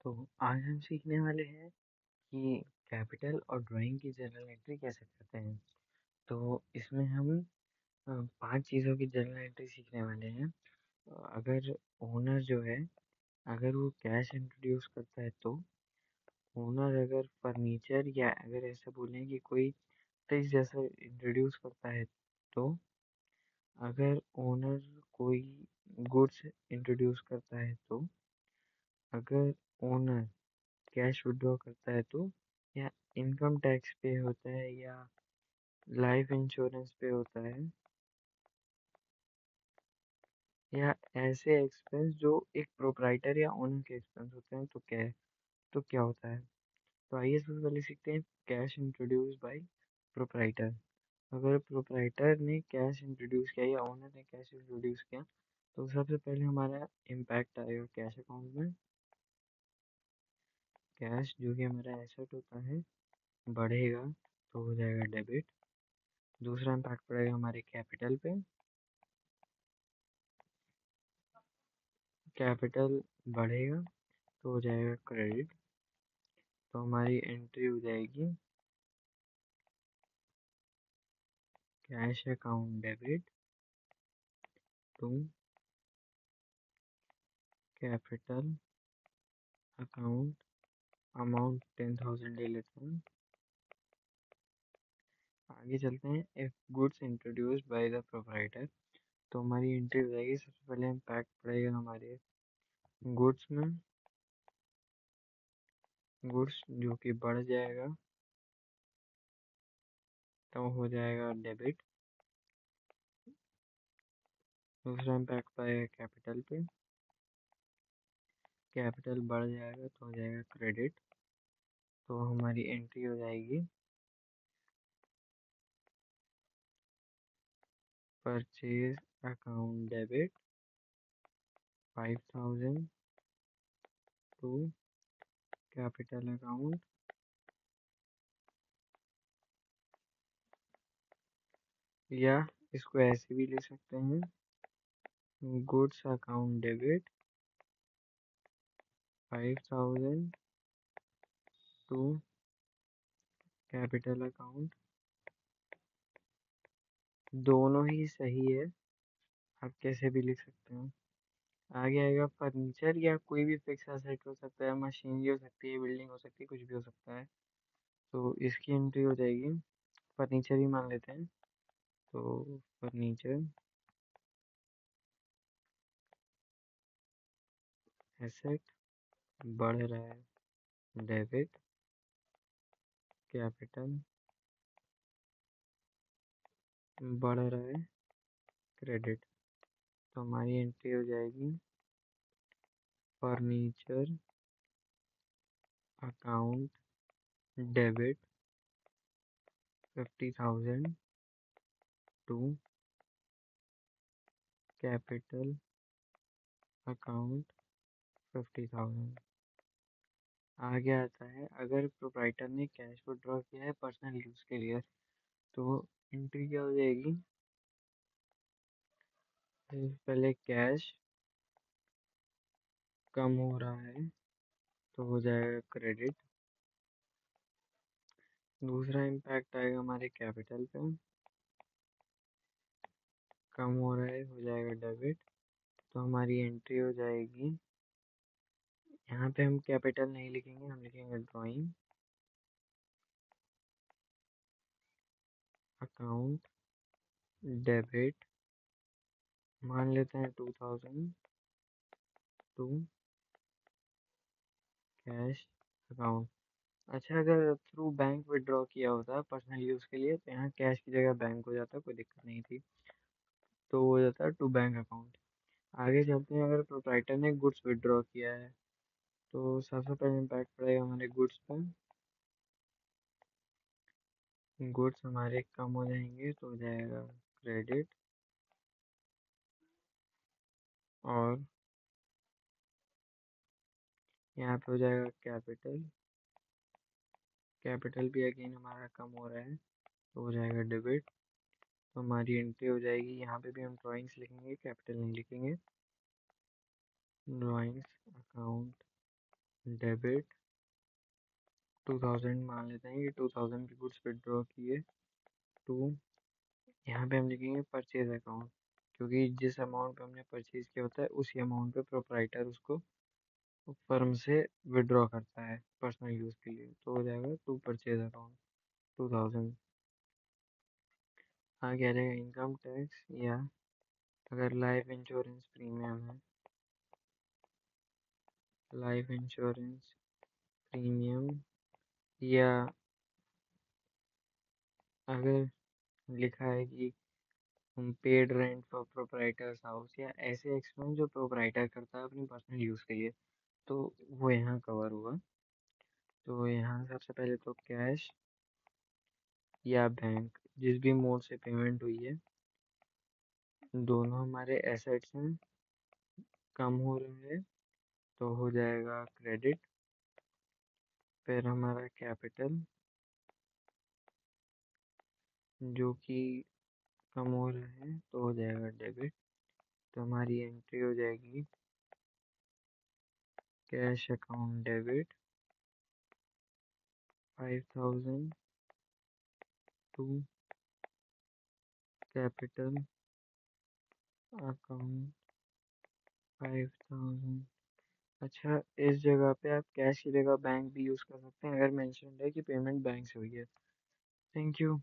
तो आज हम सीखने वाले हैं कि कैपिटल और ड्राइंग की जर्नल एंट्री कैसे करते हैं। तो इसमें हम 5 चीज़ों की जर्नल एंट्री सीखने वाले हैं। अगर ओनर जो है, अगर वो कैश इंट्रोड्यूस करता है तो, ओनर अगर फर्नीचर या अगर ऐसा बोलें कि कोई फिक्स जैसा इंट्रोड्यूस करता है तो, अगर ओनर कोई गुड्स इंट्रोड्यूस करता है तो, अगर ओनर कैश विड्रॉ करता है तो, या इनकम टैक्स पे होता है, या लाइफ इंश्योरेंस पे होता है, या ऐसे एक्सपेंस जो एक प्रोप्राइटर या ओनर के एक्सपेंस होते हैं, तो क्या होता है। तो आइए सबसे पहले सीखते हैं कैश इंट्रोड्यूस बाय प्रोप्राइटर। अगर प्रोप्राइटर ने कैश इंट्रोड्यूस किया या ओनर ने कैश इंट्रोड्यूस किया तो सबसे पहले हमारा इम्पैक्ट आएगा कैश अकाउंट में। कैश जो कि हमारा एसेट होता है बढ़ेगा तो हो जाएगा डेबिट। दूसरा इम्पैक्ट पड़ेगा हमारे कैपिटल पे। कैपिटल बढ़ेगा तो हो जाएगा क्रेडिट। तो हमारी एंट्री हो जाएगी cash account debit to capital account, amount 10,000 ले लेते हैं। आगे चलते हैं if goods introduced by the proprietor. तो हमारी एंट्री हो जाएगी, सबसे पहले इम्पैक्ट पड़ेगा हमारे गुड्स में। गुड्स जो कि बढ़ जाएगा तो हो जाएगा डेबिट। दूसरा इम्पैक्ट पाएगा कैपिटल पे। कैपिटल बढ़ जाएगा तो हो जाएगा क्रेडिट। तो हमारी एंट्री हो जाएगी purchase account debit 5,000 to capital account, या इसको ऐसे भी ले सकते हैं goods account debit 5,000 to capital account. दोनों ही सही है, आप कैसे भी लिख सकते हैं। आगे आएगा फर्नीचर या कोई भी फिक्स एसेट हो सकता है, मशीनरी हो सकती है, बिल्डिंग हो सकती है, कुछ भी हो सकता है। तो इसकी एंट्री हो जाएगी, फर्नीचर ही मान लेते हैं। तो फर्नीचर एसेट बढ़ रहा है डेबिट, कैपिटल बढ़ रहा है क्रेडिट। तो हमारी एंट्री हो जाएगी furniture account debit 50,000 to capital account 50,000। आगे आता है अगर प्रोप्राइटर ने कैश विड्रॉ किया है पर्सनल यूज़ के लिए तो एंट्री क्या हो जाएगी। पहले कैश कम हो रहा है तो हो जाएगा क्रेडिट। दूसरा इम्पैक्ट आएगा हमारे कैपिटल पे, कम हो रहा है हो जाएगा डेबिट। तो हमारी एंट्री हो जाएगी, यहाँ पे हम कैपिटल नहीं लिखेंगे, हम लिखेंगे ड्राइंग अकाउंट डेबिट, मान लेते हैं 2,000 टू कैश अकाउंट। अच्छा, अगर थ्रू बैंक विड्रॉ किया होता पर्सनल यूज़ के लिए तो यहाँ कैश की जगह बैंक हो जाता, कोई दिक्कत नहीं थी। तो वो हो जाता टू बैंक अकाउंट। आगे चलते हैं, अगर प्रोप्राइटर ने गुड्स विड्रॉ किया है तो सबसे पहले इम्पैक्ट पड़ेगा हमारे गुड्स पर। गुड्स हमारे कम हो जाएंगे तो हो जाएगा क्रेडिट। और यहाँ पे हो जाएगा कैपिटल। कैपिटल भी अगेन हमारा कम हो रहा है तो हो जाएगा डेबिट। तो हमारी एंट्री हो जाएगी, यहाँ पे भी हम ड्राइंग्स लिखेंगे, कैपिटल नहीं लिखेंगे। ड्राइंग्स अकाउंट डेबिट 2000 मान लेते हैं कि 2000 की गुड्स विड्रॉ किए टू, यहाँ पे हम लिखेंगे परचेज अकाउंट, क्योंकि जिस अमाउंट पे हमने परचेज किया होता है उसी अमाउंट पे प्रोप्राइटर उसको फर्म से विड्रॉ करता है पर्सनल यूज़ के लिए, तो हो जाएगा टू परचेज अकाउंट 2000। आगे आ जाएगा इनकम टैक्स, या अगर लाइफ इंश्योरेंस प्रीमियम है, लाइफ इंश्योरेंस प्रीमियम, या अगर लिखा है कि paid rent for proprietors house, या ऐसे एक्सपेंस जो प्रोप्राइटर करता है अपनी पर्सनल यूज़ के लिए, तो वो यहाँ कवर होगा। तो यहाँ सबसे पहले तो कैश या बैंक, जिस भी मोड से पेमेंट हुई है, दोनों हमारे एसेट्स हैं, कम हो रहे हैं, तो हो जाएगा क्रेडिट। फिर हमारा कैपिटल जो कि कम हो रहा है तो हो जाएगा डेबिट। तो हमारी एंट्री हो जाएगी cash account debit 5000 to capital account 5000। अच्छा, इस जगह पे आप कैश की जगह बैंक भी यूज़ कर सकते हैं अगर मेंशन्ड है कि पेमेंट बैंक से हुई है। Thank you.